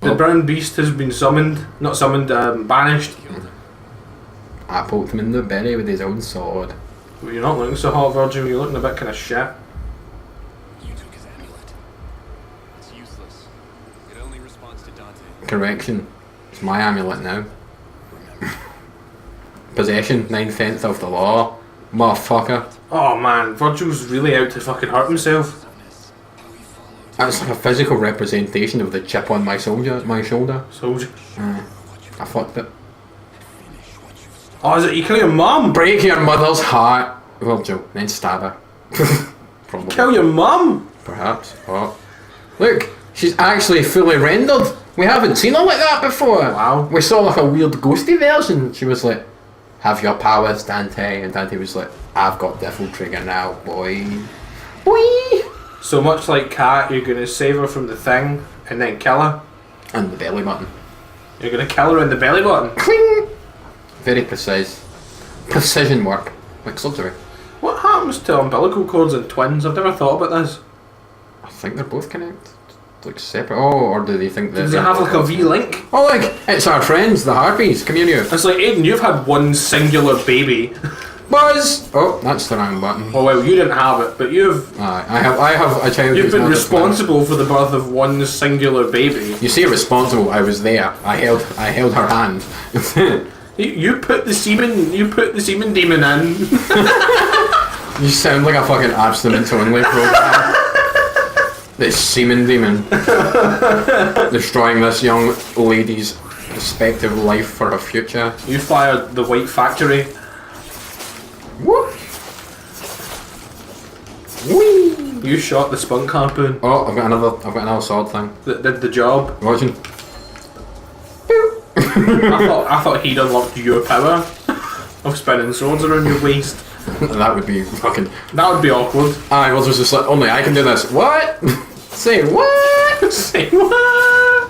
The brown beast has been summoned, not summoned, banished. I poked him in the belly with his own sword. Well, you're not looking so hot, Virgil. You're looking a bit kind of shit. You took his amulet. It's useless. It only responds to Dante. Correction. It's my amulet now. Possession, 9/10 of the law. Motherfucker. Oh man, Virgil's really out to fucking hurt himself. That's like a physical representation of the chip on my shoulder. Soldier. I fucked it. Oh, is it you kill your mum? Break your mother's heart, Virgil, then stab her. Probably. Kill your mum? Perhaps. Oh. Look, she's actually fully rendered. We haven't seen her like that before. Wow. We saw like a weird ghosty version. She was like, "Have your powers, Dante," and Dante was like, "I've got Devil Trigger now, boy." Boy. So much like Kat, you're gonna save her from the thing and then kill her. And the belly button. You're gonna kill her in the belly button. Cling. Very precise. Precision work. Like surgery. What happens to umbilical cords and twins? I've never thought about this. I think they're both connected. Like separate. Oh, or do they think that Does it have like a V-link? Oh look, it's our friends, the Harpies. Communio. It's like, Aiden, you've had one singular baby. Buzz! Oh, that's the wrong button. Oh well, you didn't have it, but I have a child. you've who's been not responsible for the birth of one singular baby. You say responsible? I was there. I held her hand. You put the semen demon in. You sound like a fucking abstinence only program. The semen demon destroying this young lady's respective life for her future. You fired the White Factory. Whoop. Whee. You shot the spunk harpoon. Oh, I've got another sword thing. That did the job. Watching. I thought he'd unlocked your power of spinning swords around your waist. That would be fucking. That would be awkward. I was just like, only I can do this. What? Say what? Say what?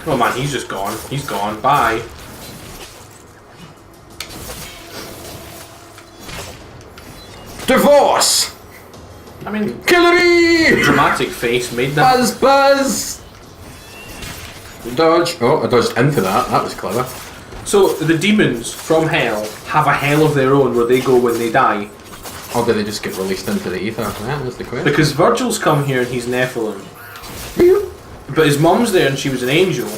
Oh man, he's just gone. He's gone. Bye. Divorce! I mean, Killery! dramatic face made that. Buzz! Dodge. Oh, I dodged into that. That was clever. So the demons from hell have a hell of their own where they go when they die. Or do they just get released into the ether? Yeah, that's the question. Because Vergil's come here and he's Nephilim. But his mum's there and she was an angel.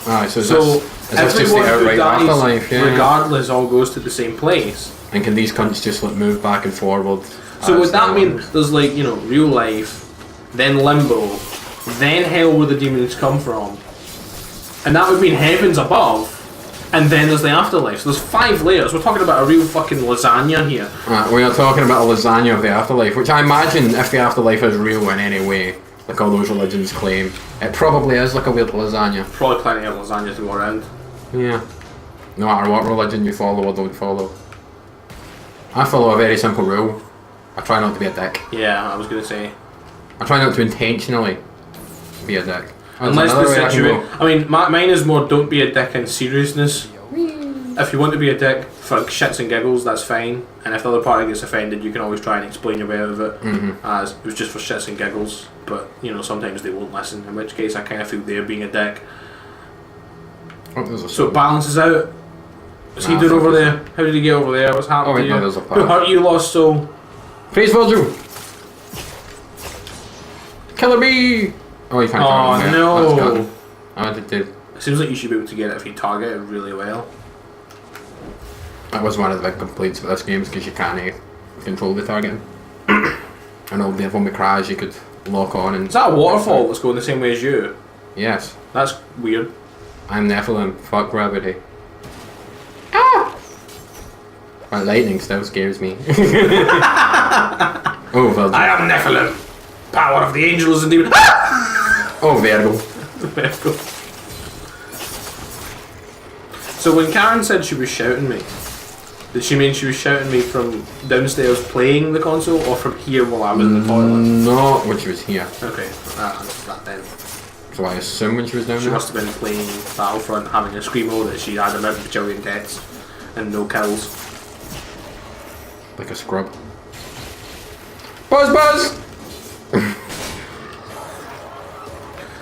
Alright, so So is this just the everyone who outright dies, afterlife? Yeah. regardless, all goes to the same place. And can these cunts just like move back and forward? So would that they mean want? there's like, you know, real life, then limbo, then hell where the demons come from, and that would mean heaven's above, and then there's the afterlife. So there's 5 layers. We're talking about a real fucking lasagna here. We are talking about a lasagna of the afterlife, which I imagine if the afterlife is real in any way, like all those religions claim, it probably is like a weird lasagna. Probably plenty of lasagna to go around. Yeah. No matter what religion you follow or don't follow. I follow a very simple rule. I try not to be a dick. Yeah, I was gonna say. I try not to intentionally be a dick. That's Unless the another way I can situation. go. I mean, mine is more don't be a dick in seriousness. If you want to be a dick for shits and giggles, that's fine. And if the other party gets offended, you can always try and explain your way out of it as it was just for shits and giggles. But you know, sometimes they won't listen. In which case, I kind of feel they're being a dick. Oh, there's a So it balances out. What's he Nah, doing fuck over this. there? How did he get over there? What's happened Oh, wait, to you? no, there's a Who path. hurt you, lost soul? Praise Virgil! Killer bee! Oh, you can't Oh, target him there. no. That's good. I did. It seems like you should be able to get it if you target it really well. That was one of the big complaints about this game, because you can't control the targeting. And all the Devil May Cry you could lock on and... Is that a waterfall that's going the same way as you? Yes. That's weird. I'm Nephilim. Fuck gravity. Ah! My lightning still scares me. Oh, Virgil. I am Nephilim. Power of the angels and demons. Oh, Vergil. So when Karen said she was shouting me, did she mean she was shouting me from downstairs playing the console or from here while I was in the toilet? Not when she was here. Okay, that's that then. So I assume when she was down She there. must have been playing Battlefront, having a screamo that she had about a bajillion deaths and no kills. Like a scrub. Buzz!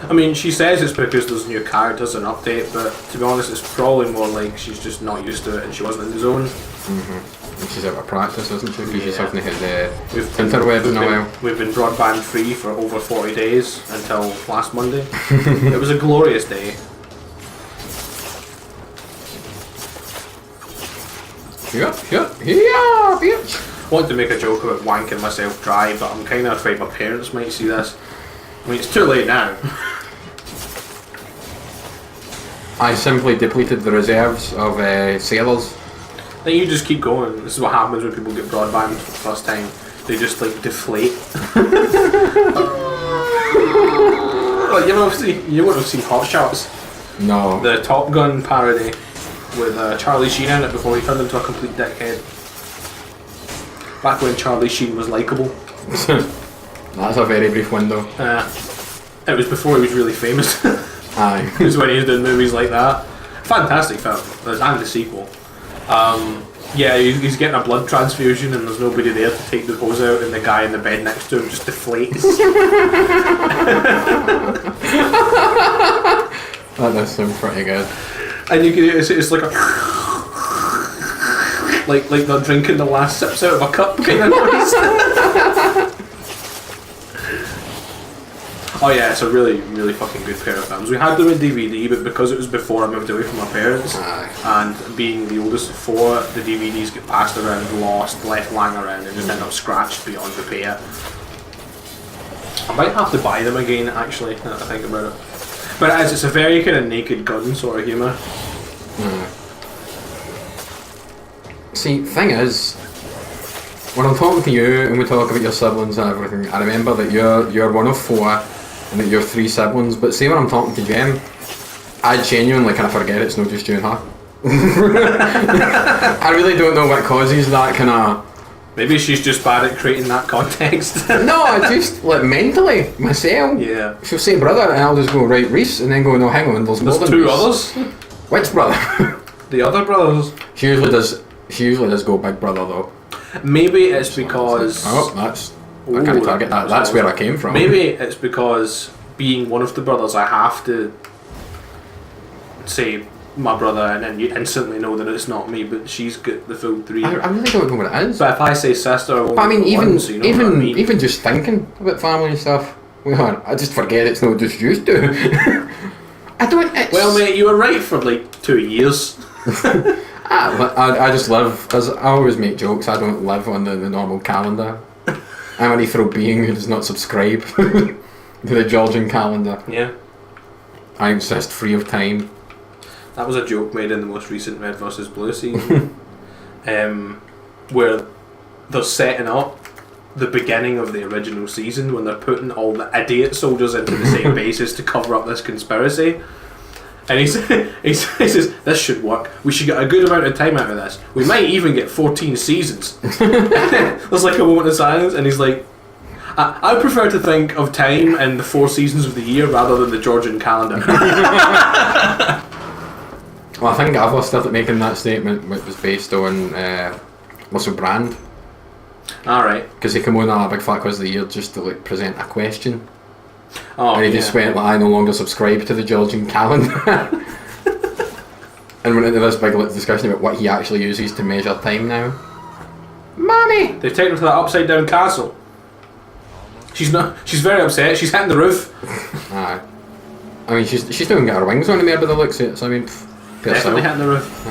I mean, she says it's because there's new characters and update, but to be honest, it's probably more like she's just not used to it and she wasn't in the zone. And she's out of practice, isn't she? Because she's Yeah. having to hit the interwebs in a while. We've been broadband free for over 40 days until last Monday. It was a glorious day. Here, bitch. I wanted to make a joke about wanking myself dry, but I'm kind of afraid my parents might see this. I mean, it's too late now. I simply depleted the reserves of sailors. Then you just keep going. This is what happens when people get broadband for the first time. They just like deflate. Like, you would have seen Hot Shots, No. the Top Gun parody with Charlie Sheen in it before he turned into a complete dickhead. Back when Charlie Sheen was likeable. That's a very brief window. It was before he was really famous. Aye. It was when he was doing movies like that. Fantastic film. And the sequel. Yeah, he's getting a blood transfusion and there's nobody there to take the hose out and the guy in the bed next to him just deflates. That does sound pretty good. And you can it's like a like they're drinking the last sips out of a cup kind of noise. Oh yeah, it's a really, really fucking good pair of films. We had them in DVD, but because it was before I moved away from my parents, and being the oldest of four, the DVDs get passed around, lost, left lying around, and just end up scratched beyond repair. I might have to buy them again, actually, now that I think about it. But it's a very kind of Naked Gun sort of humour. See, thing is, when I'm talking to you and we talk about your siblings and everything, I remember that you're one of four and that you're three siblings, but see when I'm talking to Jem, I genuinely kind of forget it's not just you and her. I really don't know what causes that kind of... Maybe she's just bad at creating that context. No, I just, like, mentally, myself. Yeah. She'll say brother and I'll just go, right, Reese, and then go, no, hang on, there's more There's than two Reese. others. Which brother? The other brothers. She usually does go big brother though. Maybe it's because... Oh, that's... I can't target that. That's where I came from. Maybe it's because being one of the brothers, I have to say my brother, and then you instantly know that it's not me. But she's got the full three. I really don't know what it is. But if I say sister, I won't But I mean, know even one, so you know what I mean. even just thinking about family and stuff, I just forget it's not just used to. I don't. It's, Well, mate, you were right for like 2 years. I just live, as I always make jokes. I don't live on the normal calendar. I'm an ethereal being who does not subscribe to the Georgian calendar. Yeah, I exist free of time. that was a joke made in the most recent Red vs Blue season, where they're setting up the beginning of the original season when they're putting all the idiot soldiers into the same bases to cover up this conspiracy. And he says, this should work. We should get a good amount of time out of this. We might even get 14 seasons. There's like a moment of silence, and he's like, I prefer to think of time in the 4 seasons of the year rather than the Georgian calendar. Well, I think I've started making that statement, which was based on Russell Brand. Alright. Because he came on a big fat quiz of the year just to like present a question. Oh, And he just went like, I no longer subscribe to the Georgian calendar. And went into this big like, discussion about what he actually uses to measure time now. Mommy! They've taken her to that upside down castle. She's very upset. She's hitting the roof. Aye. I mean, she's still gonna get her wings on him there by the looks of it, so I mean, Definitely hitting the roof.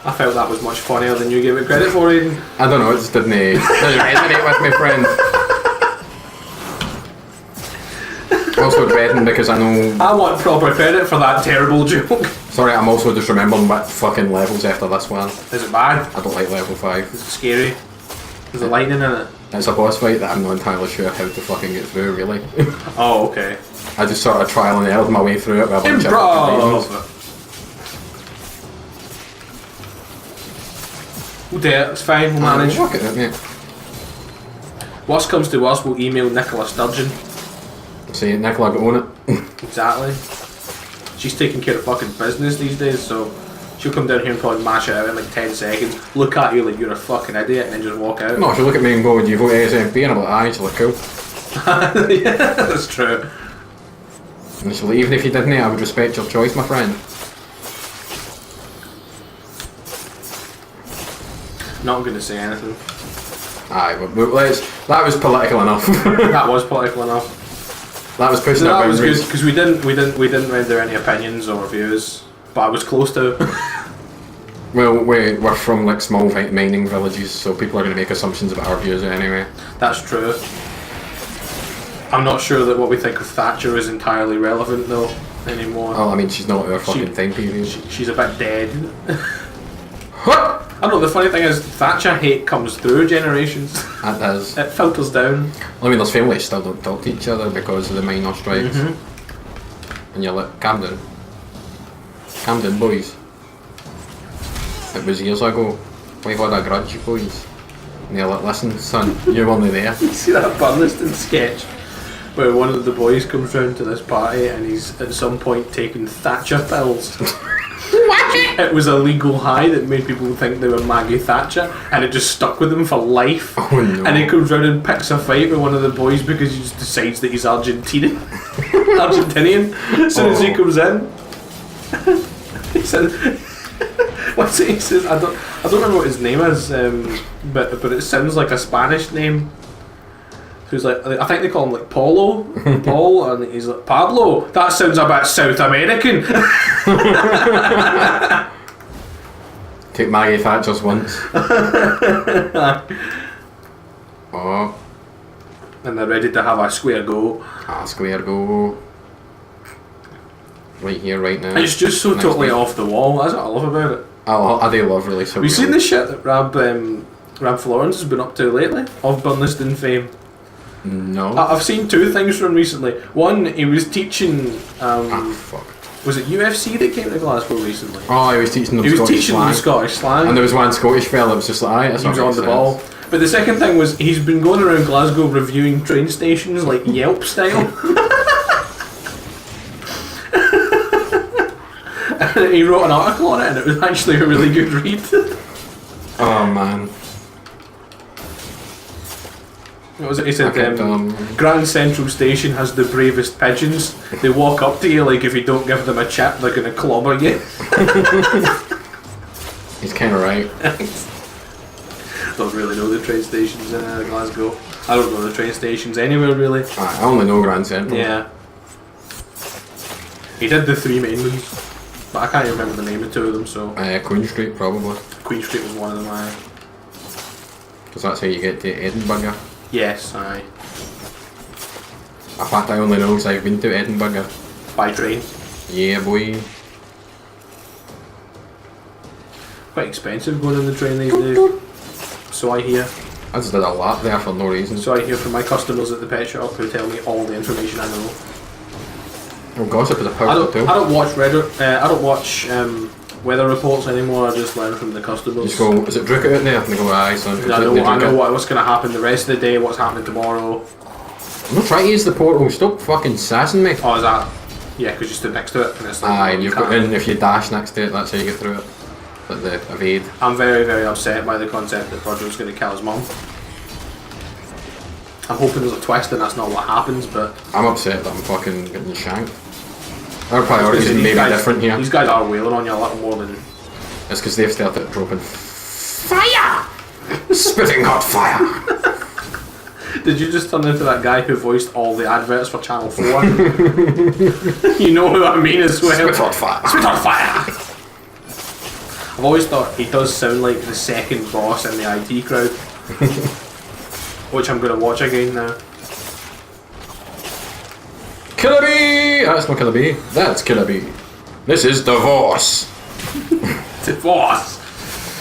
I felt that was much funnier than you gave it credit for, Aiden. I don't know, it just doesn't resonate with me, friend. Also dreading because I know... I want proper credit for that terrible joke. Sorry, I'm also just remembering what fucking levels after this one. Is it bad? I don't like level 5. Is it scary? Is there lightning in it? It's a boss fight that I'm not entirely sure how to fucking get through, really. Oh, okay. I just sort of trial and error my way through it with a bunch of fucking items. Improv! We'll do it, it's fine, we'll manage. Look at it, mate. Worst comes to worst, we'll email Nicola Sturgeon. See, Nicola got on it. Exactly. She's taking care of fucking business these days, so she'll come down here and probably mash it out in like 10 seconds, look at you like you're a fucking idiot, and then just walk out. No, she'll look at me and go, do you vote SNP? And I'm like, aye, she'll look cool. Yeah, that's true. And she's like, even if you didn't, I would respect your choice, my friend. Not going to say anything. Aye, but that was political enough. That was political enough. That was pushing That our was good boundaries. because we didn't render any opinions or views, but I was close to. Well, we're from like small mining villages, so people are going to make assumptions about our views anyway. That's true. I'm not sure that what we think of Thatcher is entirely relevant though anymore. Oh, I mean, she's not our fucking time period. She's a bit dead. What? I don't know, the funny thing is Thatcher hate comes through generations. That does. It filters down. I mean, there's families still don't talk to each other because of the minor strikes. And you're like, calm down. Calm down, boys. It was years ago. We had a grudge, boys. And you're like, listen, son, you're only there. You see that Burniston sketch where one of the boys comes round to this party and he's at some point taking Thatcher pills. It was a legal high that made people think they were Maggie Thatcher, and it just stuck with him for life. Oh no. And he comes round and picks a fight with one of the boys because he just decides that he's Argentinian. As soon as he comes in, he said, "What's it?" He says, "I don't remember what his name is, but it sounds like a Spanish name." So he's like, I think they call him like Paul, and he's like, Pablo, that sounds a bit South American. Take Maggie Thatcher's once. Oh. And they're ready to have a square go. Square go. Right here, right now. It's just so Next totally week. off the wall. That's what I love about it. I do love really so. Have you seen the shit that Rab Florence has been up to lately? Of Burniston fame. No. I've seen two things from recently. One, he was teaching. Fuck. Was it UFC that came to Glasgow recently? Oh, he was teaching them He was Scottish teaching slang. them Scottish slang. And there was one Scottish fella that was just like, aye, that's He was not on the making ball. sense. But the second thing was he's been going around Glasgow reviewing train stations like Yelp style. And he wrote an article on it and it was actually a really good read. Oh man. What was it? He said, Okay, Grand Central Station has the bravest pigeons. They walk up to you like if you don't give them a chip, they're going to clobber you. He's kind of right. Don't really know the train stations in Glasgow. I don't know the train stations anywhere really. I only know Grand Central. Yeah. He did the three main ones, but I can't even remember the name of two of them, so... Queen Street, probably. Queen Street was one of them, aye. Because that's how you get to Edinburgh. Yes, aye. In fact, I only know because I've been to Edinburgh. By train. Yeah, boy. Quite expensive going on the train these days. So I hear. I just did a lap there for no reason. So I hear from my customers at the pet shop who tell me all the information I know. Oh, gossip is a I powerful tool. don't watch Reddit. I don't watch weather reports anymore. I just learn from the customers. Just go, is it Drook out there? And they go, aye, son. I know what's going to happen the rest of the day, what's happening tomorrow. I'm not trying to use the portal, stop fucking sassing me. Oh, is that? Yeah, because you stood next to it and it's like... Aye, you you've can't. got in, if you dash next to it, that's how you get through it. Like the evade. I'm very, very upset by the concept that Virgil's going to kill his mum. I'm hoping there's a twist and that's not what happens, but... I'm upset that I'm fucking getting shanked. Our priorities These may be guys- different here. These guys are wailing on you a lot more than... It's because they've started dropping fire! Spitting hot fire! Did you just turn into that guy who voiced all the adverts for Channel 4? You know who I mean as well. Spit hot fire! Spit on fire! I've always thought he does sound like the second boss in the IT crowd. Which I'm going to watch again now. Killer Bee! That's not Killer Bee. That's Killer Bee. This is Divorce. Divorce!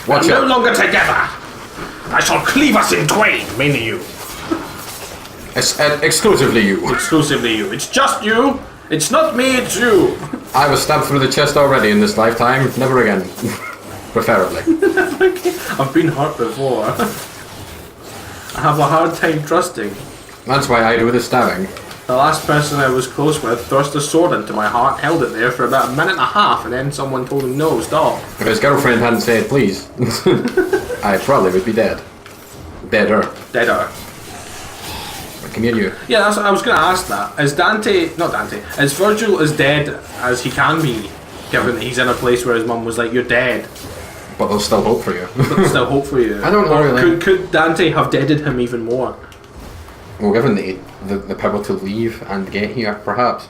Watch We're no out. longer together! I shall cleave us in twain, mainly you. It's exclusively you. Exclusively you. It's just you! It's not me, it's you! I was stabbed through the chest already in this lifetime. Never again. Preferably. I've been hurt before. I have a hard time trusting. That's why I do the stabbing. The last person I was close with thrust a sword into my heart, held it there for about a minute and a half, and then someone told him, no, stop. If his girlfriend hadn't said please, I probably would be dead. Deader. Deader. Come here, you. Yeah, I was going to ask that. Is Virgil as dead as he can be, given that he's in a place where his mum was like, you're dead, But there's still hope for you. but there's still hope for you? I don't know, Or really. Could Dante have deaded him even more? Well, given the power to leave and get here, perhaps.